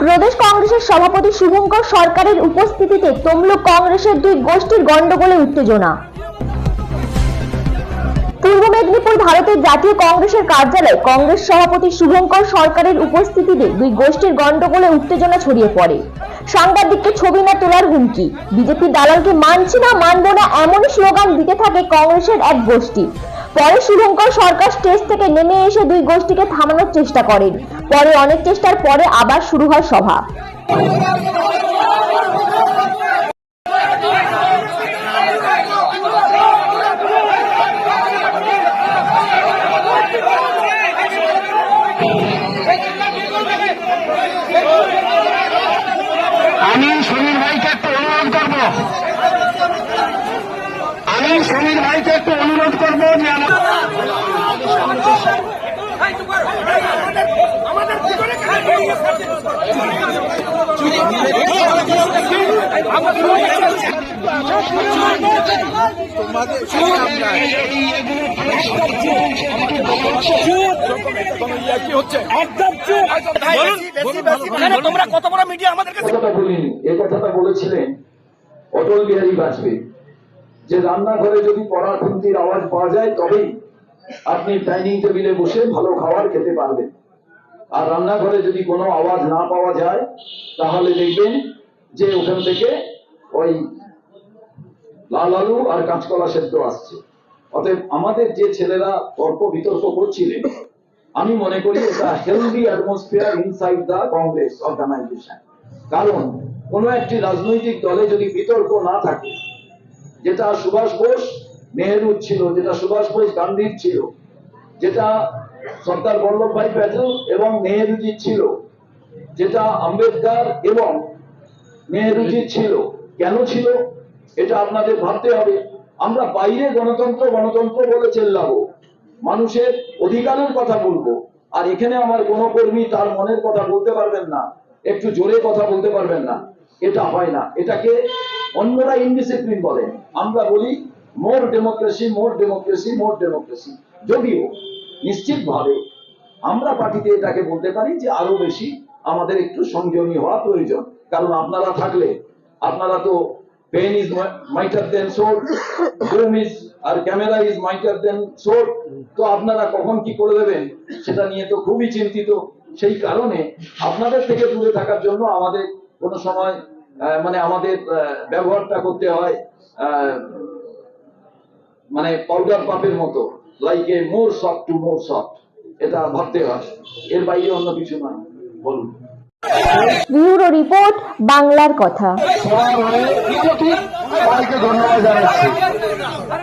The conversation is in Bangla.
প্রদেশ কংগ্রেসের সভাপতি শুভঙ্কর সরকারের উপস্থিতিতে তমলুক কংগ্রেসের দুই গোষ্ঠীর গন্ডগোলে উত্তেজনা। পূর্ব মেদিনীপুর ভারতের জাতীয় কংগ্রেসের কার্যালয়ে কংগ্রেস সভাপতি শুভঙ্কর সরকারের উপস্থিতিতে দুই গোষ্ঠীর গন্ডগোলে উত্তেজনা ছড়িয়ে পড়ে। সাংবাদিককে ছবি না তোলার হুমকি, বিজেপি দালালকে মানছি না মানব না এমনই স্লোগান দিতে থাকে কংগ্রেসের এক গোষ্ঠী। পরে শুভঙ্কর সরকার স্টেজ থেকে নেমে এসে দুই গোষ্ঠীকে থামানোর চেষ্টা করেন। পরে অনেক চেষ্টার পরে আবার শুরু হয় সভা। আমি সমীর ভাইকে একটু অনুরোধ করব যে তোমরা কত বড় মিডিয়া আমাদের কাছে এই কথাটা বলেছিলেন অটল বিহারী বাজপেয়ী, যে রান্নাঘরে যদি পড়া খুন্তির আওয়াজ পাওয়া যায় তবেই আপনি ডাইনিং টেবিলে বসে ভালো খাবার খেতে পারবেন, আর রান্নাঘরে যদি কোনো আওয়াজ না পাওয়া যায় তাহলে দেখবেন যে ওখান থেকে ওই লাল আলু আর কাঁচকলা সেদ্ধ আসছে। অতএব আমাদের যে ছেলেরা তর্ক বিতর্ক করছিলেন, আমি মনে করি এটা হেলদি অ্যাটমসফিয়ার ইনসাইড দা কংগ্রেস অর্গানাইজেশন। কারণ কোন একটি রাজনৈতিক দলে যদি বিতর্ক না থাকে, যেটা সুভাষ বোস নেহেরুর ছিল, যেটা সুভাষ বোস গান্ধীর ছিল, যেটা সর্দার বল্লভভাই প্যাটেল এবং নেহেরুজি ছিল, যেটা আম্বেদকর এবং নেহেরুজি ছিল, কেন ছিল এটা আপনাদের ভাবতে হবে। আমরা বাইরে গণতন্ত্র গণতন্ত্র বলে চেল্লাবো, মানুষের অধিকারের কথা বলবো, আর এখানে আমার কোনো কর্মী তার মনের কথা বলতে পারবেন না, একটু জোরে কথা বলতে পারবেন না, এটা হয় না। এটাকে অন্যরা ইনডিসিপ্লিন বলে, আমরা বলি মোর ডেমোক্রেসি, মোর ডেমোক্রেসি, মোর ডেমোক্রেসি। যদিও নিশ্চিতভাবে আমরা পার্টিতে এটাকে বলতে পারি যে আরো বেশি আমাদের একটু সংযমী হওয়া প্রয়োজন। কারণ আপনারা থাকলে, আপনারা তো pen is mightier than sword, broom is আর camera is mightier than sword, তো আপনারা কখন কি করে দেবেন সেটা নিয়ে তো খুবই চিন্তিত। সেই কারণে আপনাদের থেকে দূরে থাকার জন্য আমাদের কোনো সময় মানে আমাদের ব্যবহারটা করতে হয় মানে পাউডার পাপের মতো, like a more soft to more soft, এটা ভাবতে হয়, এর বাইরে অন্য কিছু নয়। বলুন। ব্যুরো রিপোর্ট, বাংলার কথা। ধন্যবাদ জানাচ্ছি।